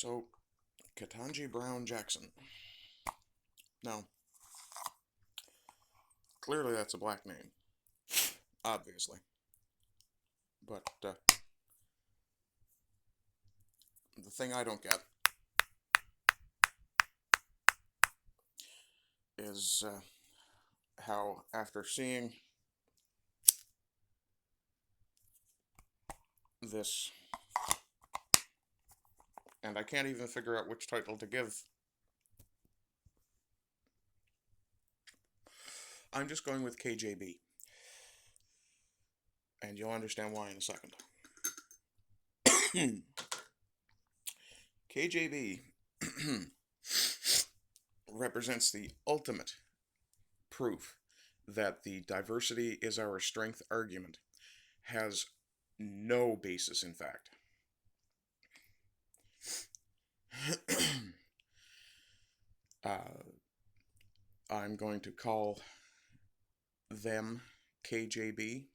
So, Kitanji Brown Jackson. Now, clearly that's a black name. Obviously. But, the thing I don't get is how, after seeing this, and I can't even figure out which title to give, I'm just going with KJB. And you'll understand why in a second. KJB represents the ultimate proof that the diversity is our strength argument has no basis in fact. I'm going to call them KJB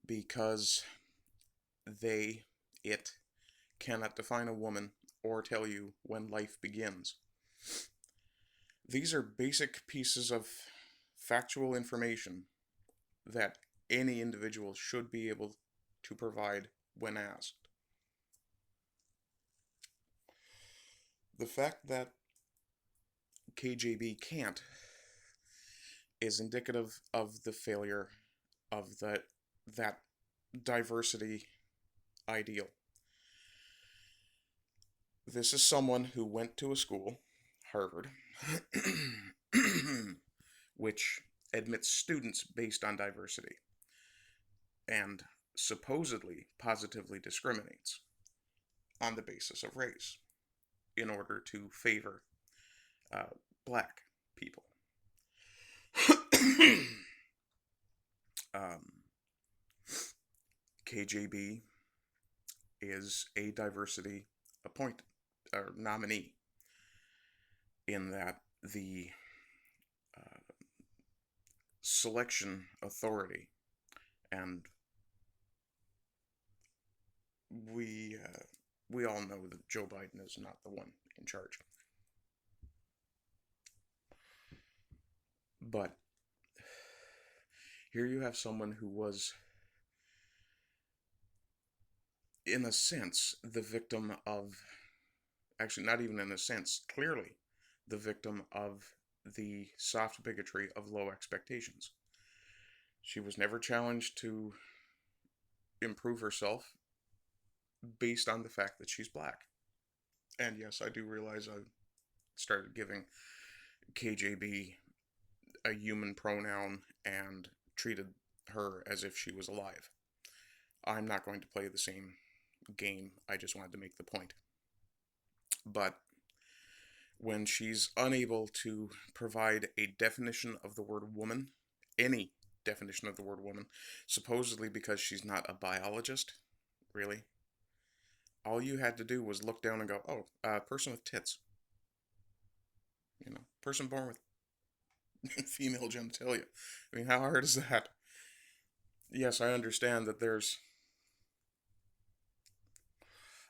because it cannot define a woman or tell you when life begins. These are basic pieces of factual information that any individual should be able to provide when asked. The fact that KJB can't is indicative of the failure of that diversity ideal. This is someone who went to a school, Harvard, which admits students based on diversity and supposedly positively discriminates on the basis of race in order to favor black people. KJB is a diversity nominee in that the selection authority, and we all know that Joe Biden is not the one in charge. But here you have someone who was, in a sense, the victim of, actually not even in a sense, clearly the victim of the soft bigotry of low expectations. She was never challenged to improve herself based on the fact that she's black. And yes, I do realize I started giving KJB a human pronoun and treated her as if she was alive. I'm not going to play the same game. I just wanted to make the point. But when she's unable to provide a definition of the word woman, any definition of the word woman, supposedly because she's not a biologist, really, all you had to do was look down and go, oh, person with tits. Person born with female genitalia. I mean, how hard is that? Yes, I understand that there's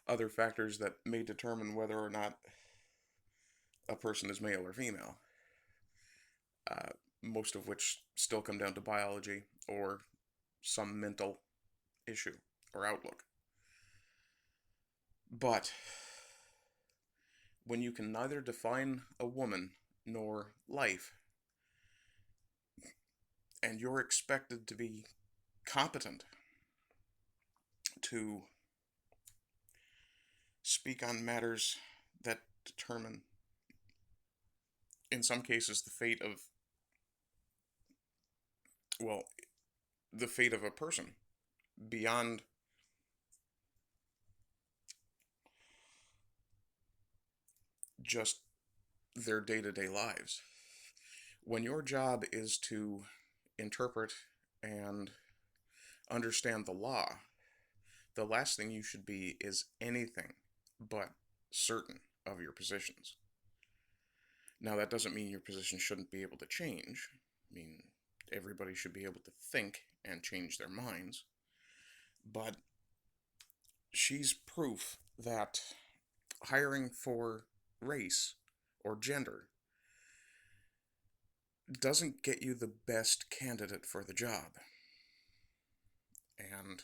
other factors that may determine whether or not a person is male or female, most of which still come down to biology or some mental issue or outlook. But when you can neither define a woman nor life, and you're expected to be competent to speak on matters that determine, in some cases, the fate of a person beyond just their day-to-day lives. When your job is to interpret and understand the law, the last thing you should be is anything but certain of your positions. Now, that doesn't mean your position shouldn't be able to change. I mean, everybody should be able to think and change their minds. But she's proof that hiring for race or gender doesn't get you the best candidate for the job. And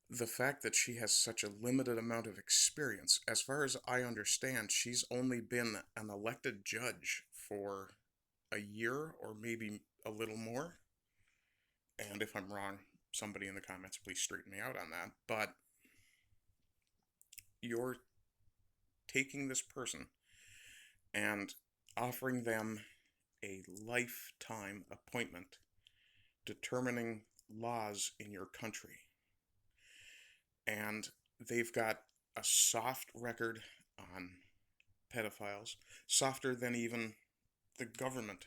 the fact that she has such a limited amount of experience, as far as I understand, she's only been an elected judge for a year or maybe a little more. And if I'm wrong, somebody in the comments please straighten me out on that. But you're taking this person and offering them a lifetime appointment determining laws in your country. And they've got a soft record on pedophiles, softer than even the government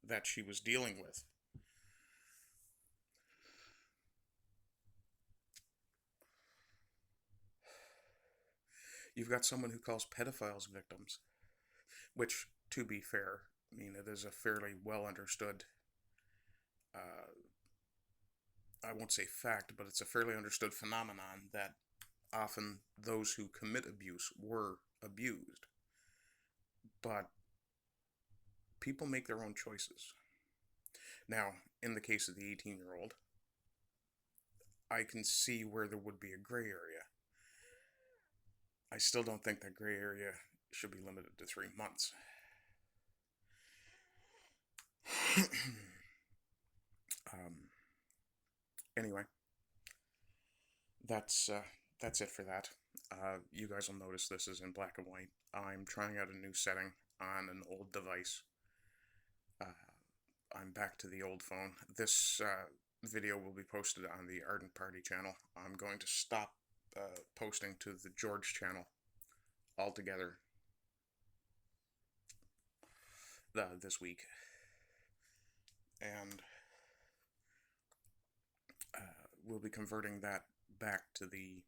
that she was dealing with. You've got someone who calls pedophiles victims, which, to be fair, I mean, it is a fairly well understood, I won't say fact, but it's a fairly understood phenomenon that often those who commit abuse were abused. But people make their own choices. Now, in the case of the 18-year-old, I can see where there would be a gray area. I still don't think that gray area should be limited to 3 months. Anyway, that's it for that. You guys will notice this is in black and white. I'm trying out a new setting on an old device. I'm back to the old phone. This video will be posted on the Ardent Party channel. I'm going to stop posting to the Jorj channel altogether this week. And we'll be converting that back to the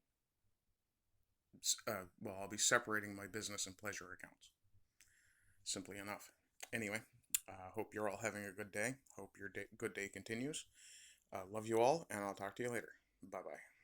well, I'll be separating my business and pleasure accounts. Simply enough. Anyway, hope you're all having a good day. Hope your good day continues. Love you all, and I'll talk to you later. Bye-bye.